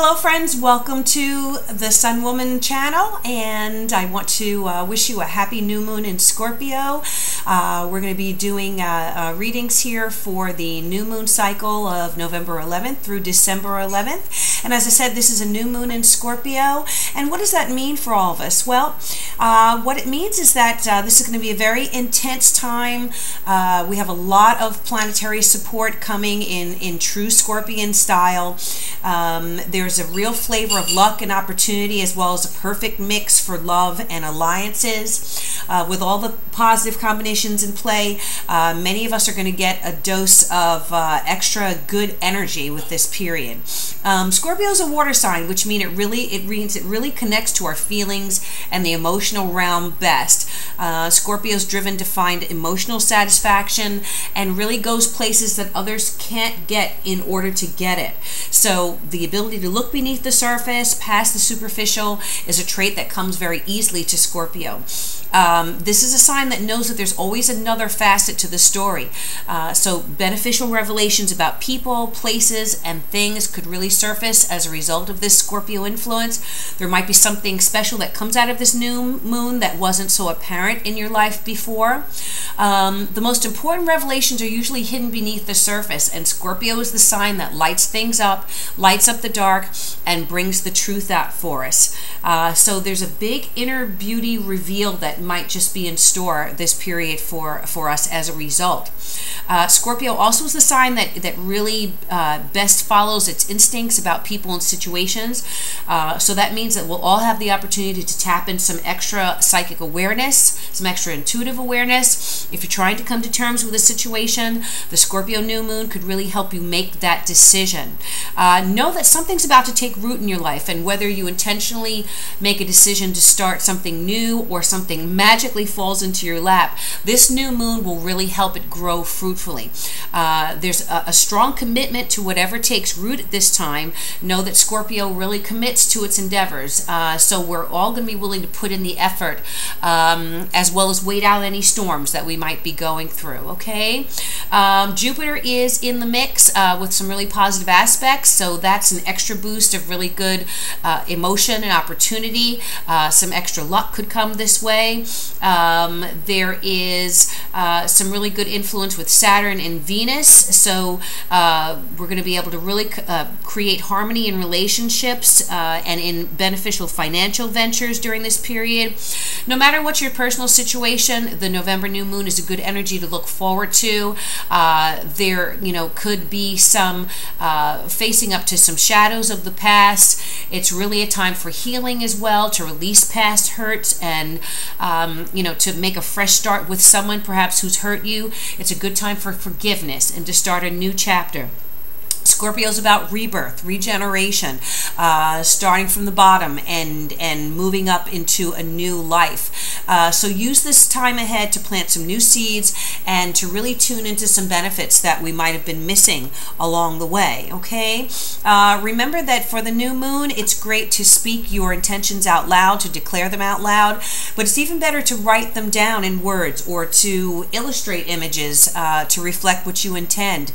Hello friends, welcome to the SunWoman channel, and I want to wish you a happy new moon in Scorpio. We're going to be doing readings here for the new moon cycle of November 11th through December 11th. And as I said, this is a new moon in Scorpio. And what does that mean for all of us? Well, what it means is that this is going to be a very intense time. We have a lot of planetary support coming in true Scorpion style. There's a real flavor of luck and opportunity, as well as a perfect mix for love and alliances. With all the positive combinations in play, many of us are going to get a dose of extra good energy with this period. Scorpio is a water sign, which means it really connects to our feelings and the emotional realm best. Scorpio is driven to find emotional satisfaction and really goes places that others can't get in order to get it. So the ability to look beneath the surface, past the superficial, is a trait that comes very easily to Scorpio. This is a sign that knows that there's always another facet to the story. So beneficial revelations about people, places, and things could really surface as a result of this Scorpio influence. There might be something special that comes out of this new moon that wasn't so apparent in your life before. The most important revelations are usually hidden beneath the surface, and Scorpio is the sign that lights things up, lights up the dark, and brings the truth out for us. So there's a big inner beauty reveal that might just be in store this period for us as a result. Scorpio also is the sign that really best follows its instincts about people and situations. So that means that we'll all have the opportunity to tap in some extra psychic awareness, some extra intuitive awareness. If you're trying to come to terms with a situation, the Scorpio new moon could really help you make that decision. Know that something's about to take root in your life, and whether you intentionally make a decision to start something new or something magically falls into your lap, this new moon will really help it grow fruitfully. There's a strong commitment to whatever takes root at this time. Know that Scorpio really commits to its endeavors, so we're all going to be willing to put in the effort, as well as wait out any storms that we might be going through, okay? Jupiter is in the mix with some really positive aspects, so that's an extra boost of really good emotion and opportunity. Some extra luck could come this way. There is some really good influence with Saturn and Venus, so we're going to be able to really create harmony in relationships and in beneficial financial ventures during this period. No matter what your personal situation, the November new moon is a good energy to look forward to. There, could be some facing up to some shadows of the past. It's really a time for healing as well, to release past hurts and to make a fresh start with someone perhaps who's hurt you. It's a good time for forgiveness and to start a new chapter. Scorpio is about rebirth, regeneration, starting from the bottom and moving up into a new life. So use this time ahead to plant some new seeds and to really tune into some benefits that we might have been missing along the way, okay? Remember that for the new moon, it's great to speak your intentions out loud, to declare them out loud, but it's even better to write them down in words or to illustrate images to reflect what you intend.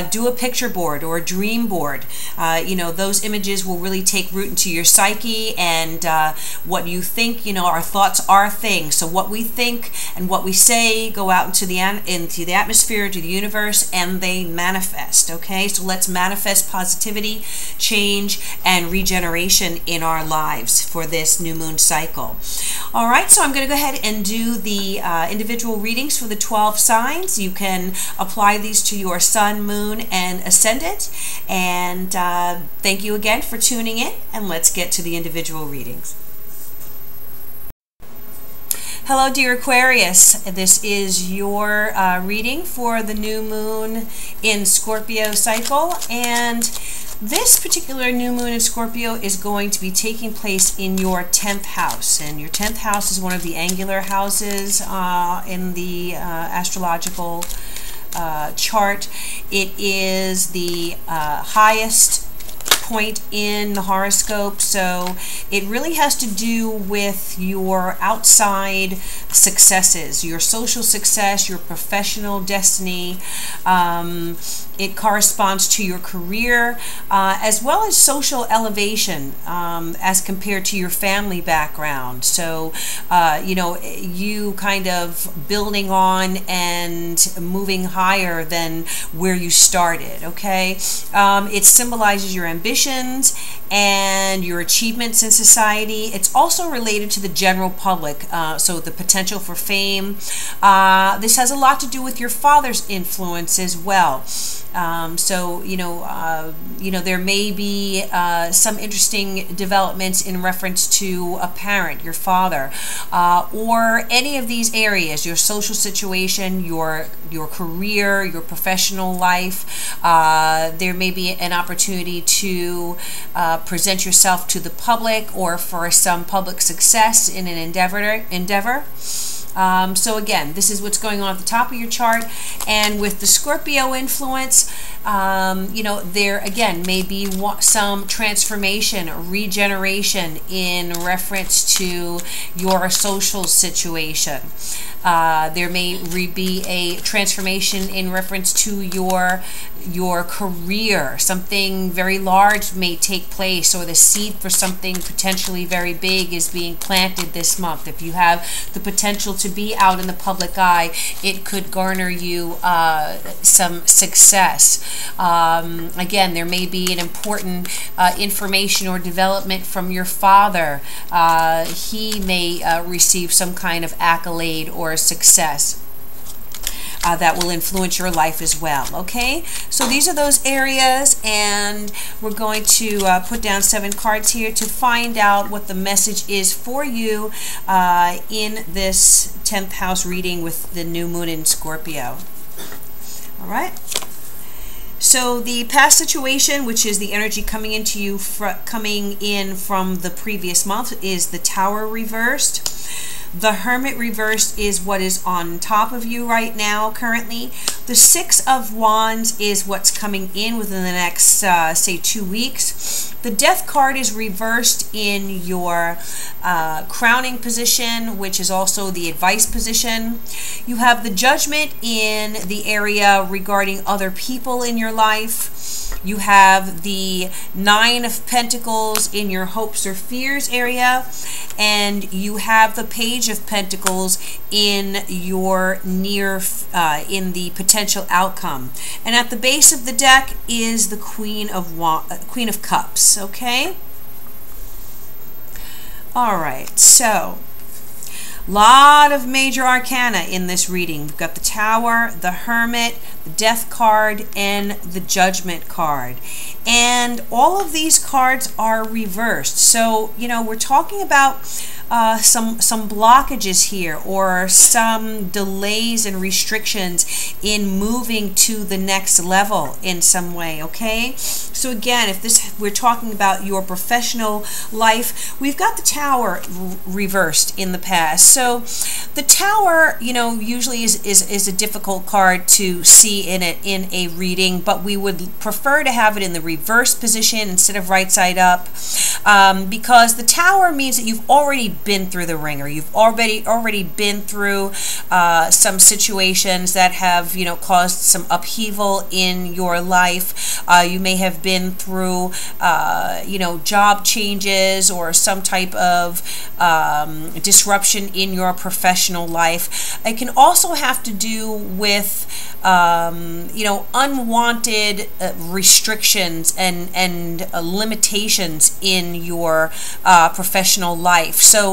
Do a picture board or a dream board. Those images will really take root into your psyche, and what you think, our thoughts are things. So what we think and what we say go out into the atmosphere, to the universe, and they manifest, okay? So let's manifest positivity, change, and regeneration in our lives for this new moon cycle. All right, so I'm going to go ahead and do the individual readings for the 12 signs. You can apply these to your sun, moon, and ascendant. And thank you again for tuning in, and let's get to the individual readings. Hello, dear Aquarius. This is your reading for the new moon in Scorpio cycle, and this particular new moon in Scorpio is going to be taking place in your 10th house, and your 10th house is one of the angular houses in the astrological chart. It is the highest point in the horoscope, so it really has to do with your outside successes, your social success, your professional destiny. It corresponds to your career as well as social elevation as compared to your family background. So, you know, you kind of building on and moving higher than where you started, okay? It symbolizes your ambitions and your achievements in society. It's also related to the general public, so the potential for fame. This has a lot to do with your father's influence as well. So, you know, there may be some interesting developments in reference to a parent, your father, or any of these areas, your social situation, your career, your professional life. There may be an opportunity to present yourself to the public or for some public success in an endeavor. So again, this is what's going on at the top of your chart, and with the Scorpio influence, you know, there again may be some transformation, regeneration in reference to your social situation. There may be a transformation in reference to your career. Something very large may take place, or the seed for something potentially very big is being planted this month. If you have the potential to be out in the public eye, it could garner you some success. Again, there may be an important information or development from your father. He may receive some kind of accolade or success that will influence your life as well. Okay, so these are those areas, and we're going to put down 7 cards here to find out what the message is for you in this 10th house reading with the new moon in Scorpio. All right. So the past situation, which is the energy coming into you coming in from the previous month, is the Tower reversed. The Hermit reversed is what is on top of you right now currently. The 6 of Wands is what's coming in within the next, say, 2 weeks. The Death card is reversed in your crowning position, which is also the advice position. You have the Judgment in the area regarding other people in your life. You have the 9 of Pentacles in your hopes or fears area, and you have the Page of Pentacles in your in the potential outcome. And at the base of the deck is the Queen of Cups. Okay. All right. So, lot of major arcana in this reading. We've got the Tower, the Hermit, the Death card, and the Judgment card. And all of these cards are reversed. So, you know, we're talking about some blockages here, or some delays and restrictions in moving to the next level in some way. Okay, so again, if we're talking about your professional life, we've got the Tower reversed in the past. So the Tower, you know, usually is a difficult card to see in a reading, but we would prefer to have it in the reverse position instead of right side up, because the Tower means that you've already been through the ringer. You've already been through some situations that have, you know, caused some upheaval in your life. You may have been through, you know, job changes or some type of disruption in your professional life. It can also have to do with you know, unwanted restrictions and limitations in your professional life. So,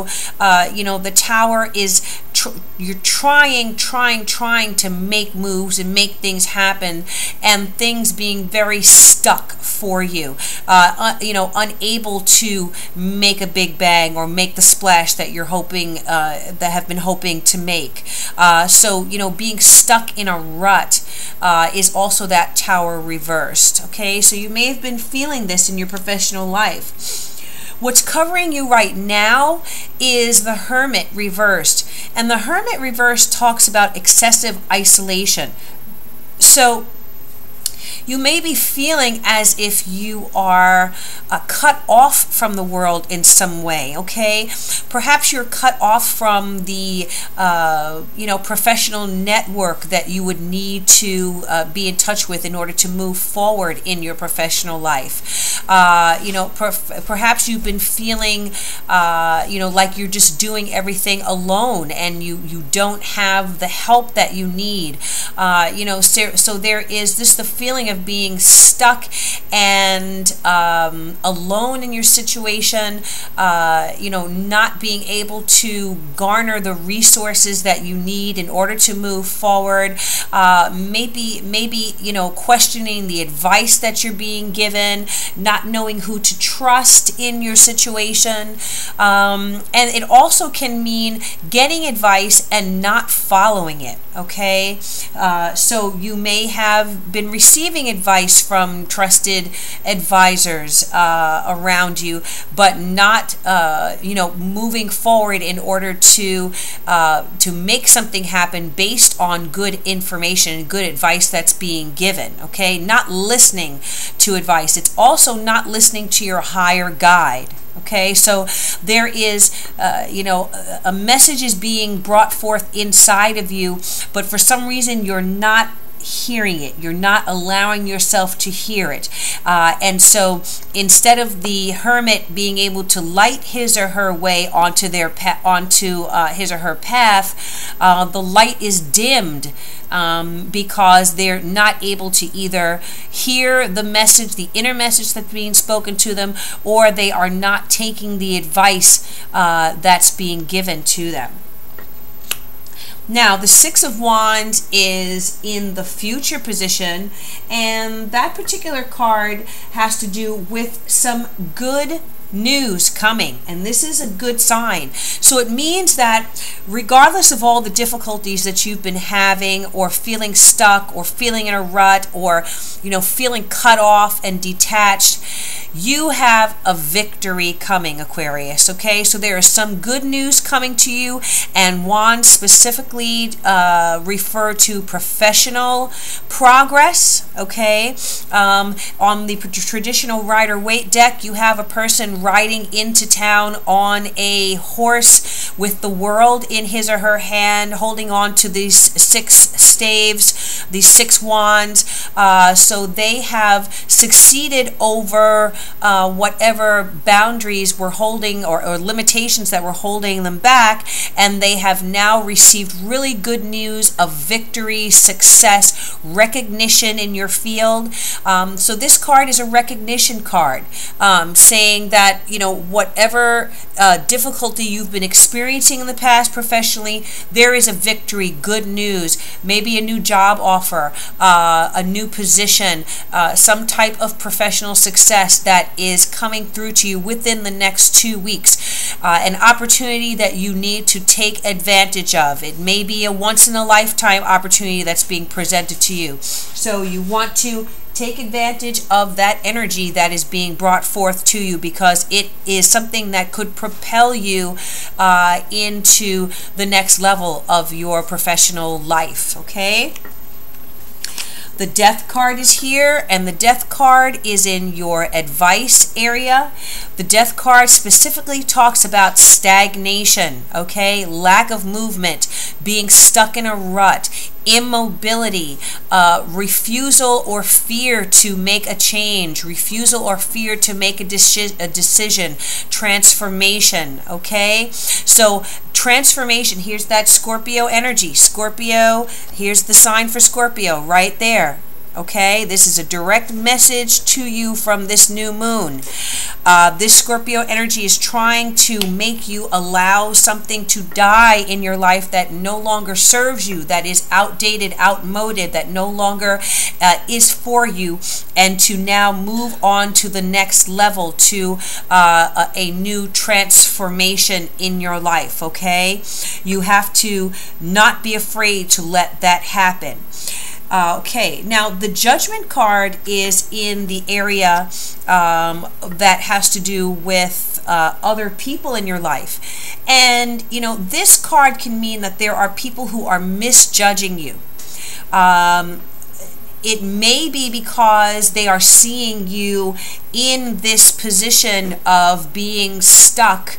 you know, the Tower is you're trying to make moves and make things happen, and things being very stuck for you. You know, unable to make a big bang or make the splash that you're hoping, that have been hoping to make. So, you know, being stuck in a rut is also that Tower reversed. Okay, so you may have been feeling this in your professional life. What's covering you right now is the Hermit reversed. And the Hermit reversed talks about excessive isolation. So You may be feeling as if you are cut off from the world in some way, okay? Perhaps you're cut off from the, professional network that you would need to be in touch with in order to move forward in your professional life. Perhaps you've been feeling, like you're just doing everything alone and you don't have the help that you need. So there is the feeling of being stuck and alone in your situation, not being able to garner the resources that you need in order to move forward. Maybe questioning the advice that you're being given, not knowing who to trust in your situation. And it also can mean getting advice and not following it, okay? So you may have been receiving advice from trusted advisors around you, but not, moving forward in order to make something happen based on good information and good advice that's being given, okay? Not listening to advice. It's also not listening to your higher guide. Okay, so there is, a message is being brought forth inside of you, but for some reason you're not hearing it. You're not allowing yourself to hear it. And so instead of the hermit being able to light his or her way onto his or her path, the light is dimmed because they're not able to either hear the message, the inner message that's being spoken to them, or they are not taking the advice that's being given to them. Now, the Six of Wands is in the future position, and that particular card has to do with some good news coming, and this is a good sign. So it means that regardless of all the difficulties that you've been having, or feeling stuck, or feeling in a rut, or feeling cut off and detached, you have a victory coming, Aquarius. Okay, so there is some good news coming to you, and wands specifically refer to professional progress. Okay, on the traditional Rider-Waite deck, you have a person riding into town on a horse with the world in his or her hand, holding on to these 6 staves, these 6 wands. So they have succeeded over whatever boundaries were holding, or limitations that were holding them back, and they have now received really good news of victory, success, recognition in your field. So this card is a recognition card, saying that whatever difficulty you've been experiencing in the past professionally, there is a victory, good news, maybe a new job offer, a new position, some type of professional success that is coming through to you within the next 2 weeks, an opportunity that you need to take advantage of. It may be a once-in-a-lifetime opportunity that's being presented to you. So you want to take advantage of that energy that is being brought forth to you, because it is something that could propel you into the next level of your professional life, okay? The Death card is here, and the Death card is in your advice area. The Death card specifically talks about stagnation, okay? Lack of movement, being stuck in a rut, immobility, refusal or fear to make a change, refusal or fear to make a decision, transformation, okay? So transformation, here's that Scorpio energy. Scorpio, here's the sign for Scorpio right there. Okay, this is a direct message to you from this new moon. This Scorpio energy is trying to make you allow something to die in your life that no longer serves you, that is outdated, outmoded, that no longer is for you, and to now move on to the next level, to a new transformation in your life, okay? You have to not be afraid to let that happen. Okay, now the Judgment card is in the area that has to do with other people in your life. And, this card can mean that there are people who are misjudging you. it may be because they are seeing you in this position of being stuck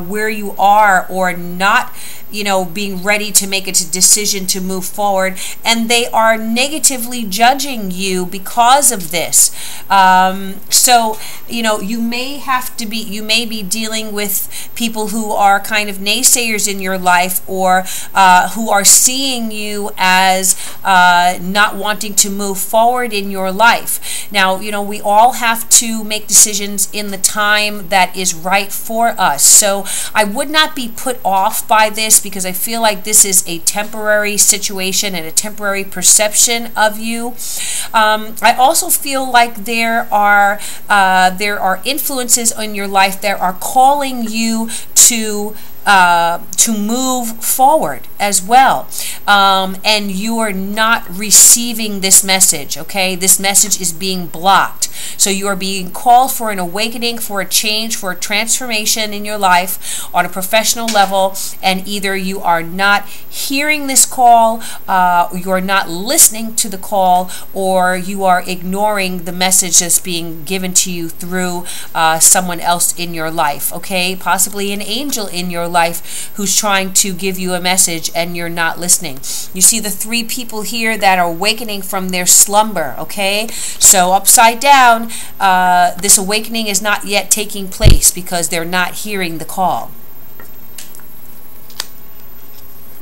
where you are, or not, you know, being ready to make a decision to move forward, and they are negatively judging you because of this. So, you know, you may be dealing with people who are kind of naysayers in your life, or who are seeing you as not wanting to move forward in your life. Now, you know, we all have to make decisions in the time that is right for us. So I would not be put off by this, because I feel like this is a temporary situation and a temporary perception of you. I also feel like there are influences in your life that are calling you to move forward as well, and you are not receiving this message. Okay, this message is being blocked. So you are being called for an awakening, for a change, for a transformation in your life on a professional level, and either you are not hearing this call, you are not listening to the call, or you are ignoring the message that's being given to you through someone else in your life. Okay, possibly an angel in your life who's trying to give you a message and you're not listening. You see the three people here that are awakening from their slumber. Okay, so upside down, this awakening is not yet taking place because they're not hearing the call.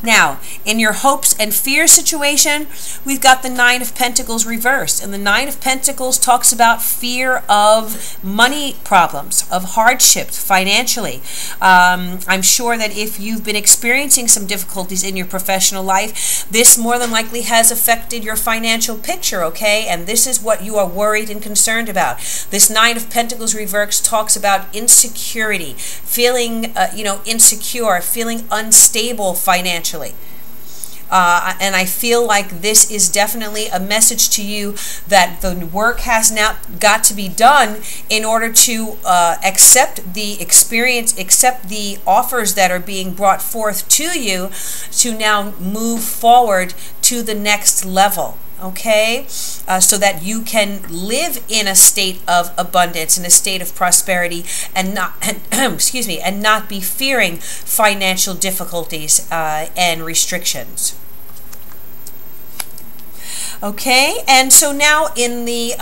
Now, in your hopes and fears situation, we've got the Nine of Pentacles reversed. And the Nine of Pentacles talks about fear of money problems, of hardships financially. I'm sure that if you've been experiencing some difficulties in your professional life, this more than likely has affected your financial picture, okay? And this is what you are worried and concerned about. This Nine of Pentacles reversed talks about insecurity, feeling insecure, feeling unstable financially. And I feel like this is definitely a message to you that the work has now got to be done in order to accept the experience, accept the offers that are being brought forth to you, to now move forward to the next level. Okay, so that you can live in a state of abundance, in a state of prosperity, and not excuse me, and not be fearing financial difficulties and restrictions. Okay, and so now in the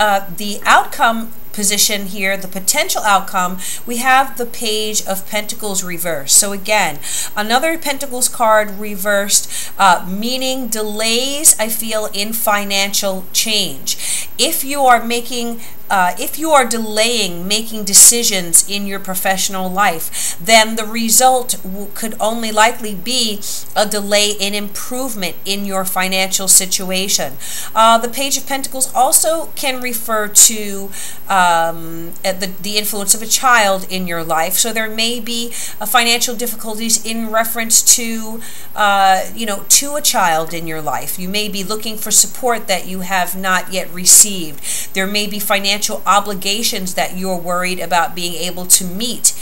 outcome position here, the potential outcome, we have the Page of Pentacles reversed. So again, another Pentacles card reversed, meaning delays, I feel, in financial change. If you are delaying making decisions in your professional life, then the result could only likely be a delay in improvement in your financial situation. The Page of Pentacles also can refer to the influence of a child in your life. So there may be financial difficulties in reference to to a child in your life. You may be looking for support that you have not yet received. There may be financial obligations that you're worried about being able to meet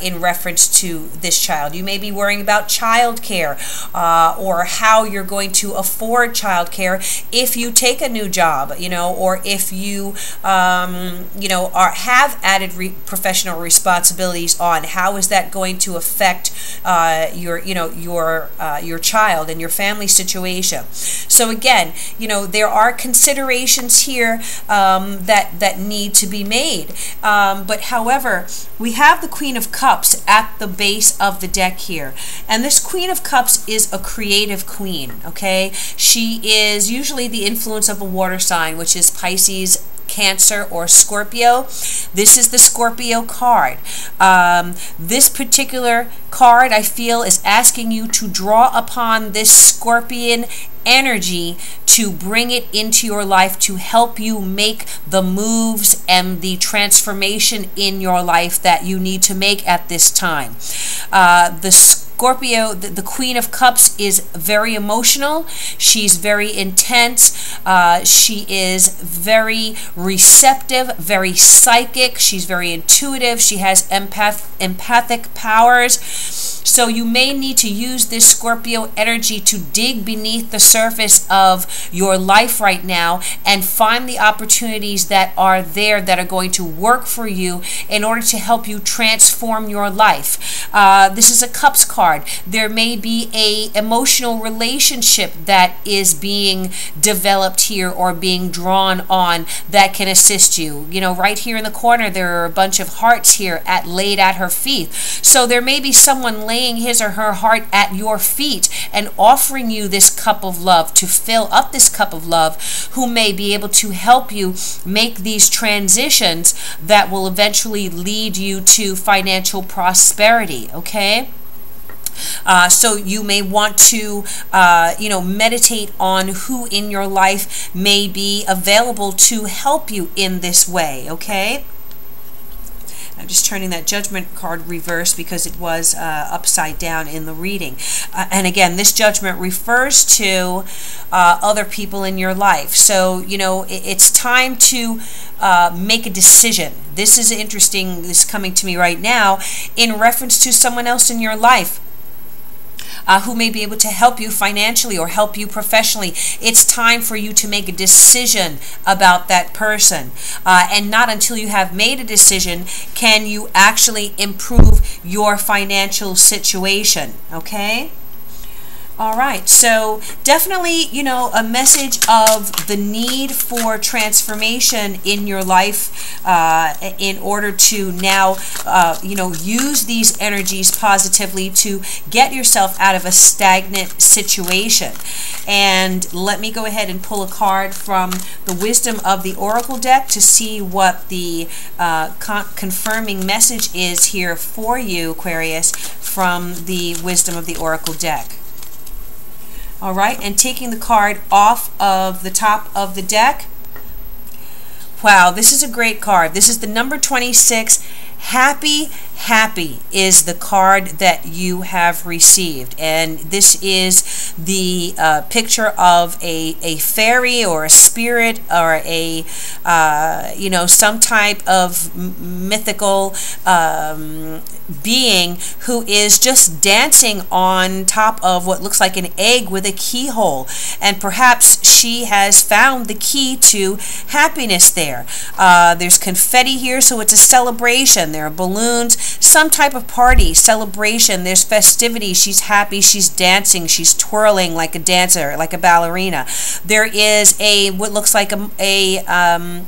in reference to this child. You may be worrying about child care, or how you're going to afford child care if you take a new job, or if you have added professional responsibilities on. How is that going to affect your child and your family situation? So again, there are considerations here that need to be made. But however, we have the Queen of Cups at the base of the deck here. And this Queen of Cups is a creative queen, okay? She is usually the influence of a water sign, which is Pisces, Cancer, or Scorpio. This is the Scorpio card. This particular card, I feel, is asking you to draw upon this Scorpion energy to bring it into your life, to help you make the moves and the transformation in your life that you need to make at this time. The Scorpio, the Queen of Cups, is very emotional. She's very intense. She is very receptive, very psychic. She's very intuitive. She has empathic powers. So you may need to use this Scorpio energy to dig beneath the surface of your life right now and find the opportunities that are there that are going to work for you in order to help you transform your life. This is a Cups card. There may be a emotional relationship that is being developed here or being drawn on that can assist you. You know, right here in the corner there are a bunch of hearts here laid at her feet. So there may be someone laying his or her heart at your feet and offering you this cup of love, to fill up this cup of love, who may be able to help you make these transitions that will eventually lead you to financial prosperity, okay? So you may want to, meditate on who in your life may be available to help you in this way, okay? I'm just turning that Judgment card reverse because it was upside down in the reading. And again, this Judgment refers to other people in your life. So, you know, it's time to make a decision. This is interesting. This is coming to me right now in reference to someone else in your life. Who may be able to help you financially or help you professionally. It's time for you to make a decision about that person. And not until you have made a decision can you actually improve your financial situation. Okay? All right, so definitely, you know, a message of the need for transformation in your life in order to now, use these energies positively to get yourself out of a stagnant situation. And let me go ahead and pull a card from the Wisdom of the Oracle deck to see what the confirming message is here for you, Aquarius, from the Wisdom of the Oracle deck. All right, and taking the card off of the top of the deck. Wow, this is a great card. This is the number 26. Happy, happy is the card that you have received. And this is the picture of a fairy or a spirit or a, some type of mythical being who is just dancing on top of what looks like an egg with a keyhole. And perhaps she has found the key to happiness there. There's confetti here, so it's a celebration. There are balloons, some type of party, celebration. There's festivity. She's happy. She's dancing. She's twirling like a dancer, like a ballerina. There is what looks like a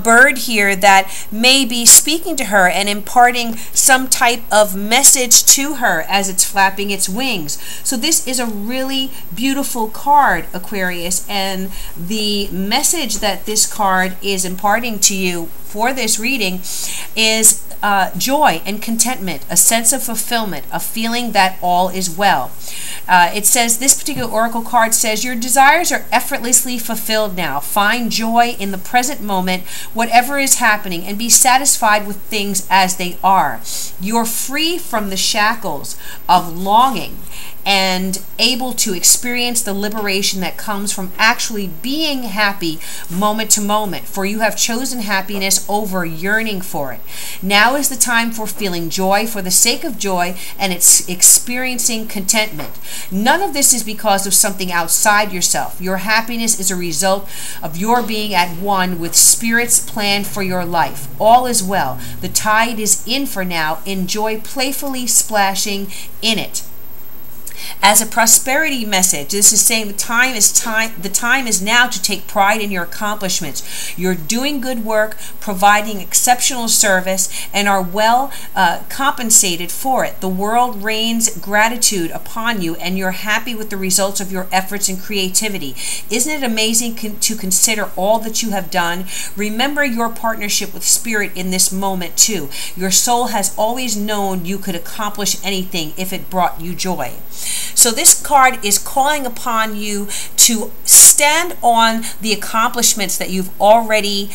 bird here that may be speaking to her and imparting some type of message to her as it's flapping its wings. So this is a really beautiful card, Aquarius, and the message that this card is imparting to you for this reading is joy and contentment, a sense of fulfillment, a feeling that all is well. It says, this particular oracle card says, your desires are effortlessly fulfilled now. Find joy in the present moment, whatever is happening, and be satisfied with things as they are. You're free from the shackles of longing and able to experience the liberation that comes from actually being happy moment to moment, for you have chosen happiness over yearning for it. Now is the time for feeling joy for the sake of joy, and it's experiencing contentment. None of this is because of something outside yourself. Your happiness is a result of your being at one with Spirit's plan for your life. All is well. The tide is in for now. Enjoy playfully splashing in it. As a prosperity message, this is saying the time is now to take pride in your accomplishments. You're doing good work, providing exceptional service, and are well compensated for it. The world rains gratitude upon you, and you're happy with the results of your efforts and creativity. Isn't it amazing to consider all that you have done? Remember your partnership with Spirit in this moment too. Your soul has always known you could accomplish anything if it brought you joy. So this card is calling upon you to stand on the accomplishments that you've already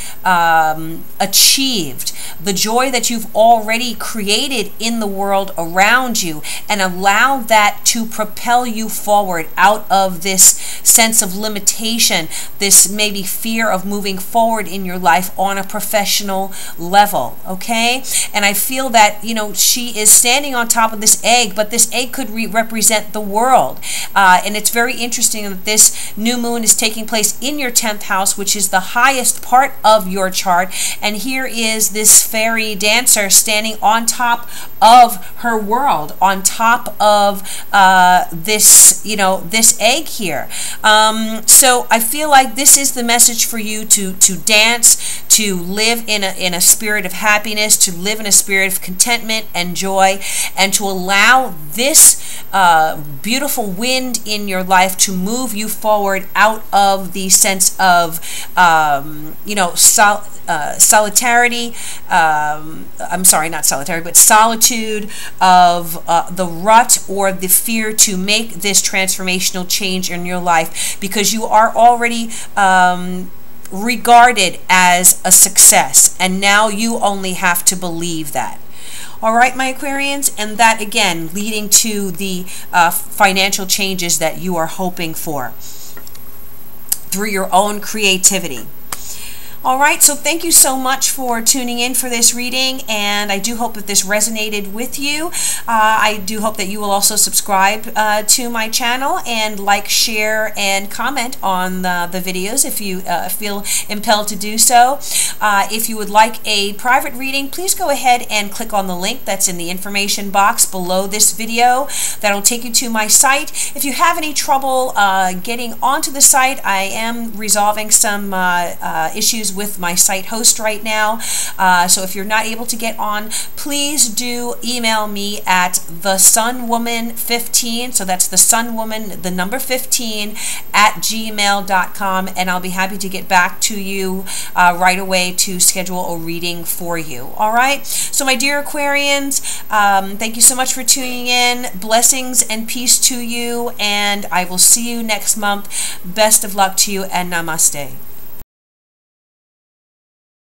achieved, the joy that you've already created in the world around you, and allow that to propel you forward out of this sense of limitation, this maybe fear of moving forward in your life on a professional level, okay? And I feel that, you know, she is standing on top of this egg, but this egg could represent the world. And it's very interesting that this new moon is taking place in your 10th house, which is the highest part of your chart. And here is this fairy dancer standing on top of her world, on top of this, you know, this egg here. So I feel like this is the message for you to dance, to live in a spirit of happiness, to live in a spirit of contentment and joy, and to allow this beautiful wind in your life to move you forward out of the sense of, you know, solitarity, I'm sorry, not solitary, but solitude, of the rut or the fear to make this transformational change in your life, because you are already regarded as a success, and now you only have to believe that. All right, my Aquarians, and that again leading to the financial changes that you are hoping for through your own creativity. All right, so thank you so much for tuning in for this reading, and I do hope that this resonated with you. I do hope that you will also subscribe to my channel and like, share, and comment on the videos if you feel impelled to do so. If you would like a private reading, please go ahead and click on the link that's in the information box below this video. That'll take you to my site. If you have any trouble getting onto the site, I am resolving some issues with my site host right now. So if you're not able to get on, please do email me at the SunWoman15. So that's the SunWoman, the number 15 at gmail.com, and I'll be happy to get back to you right away to schedule a reading for you. All right. So my dear Aquarians, thank you so much for tuning in. Blessings and peace to you, and I will see you next month. Best of luck to you, and namaste.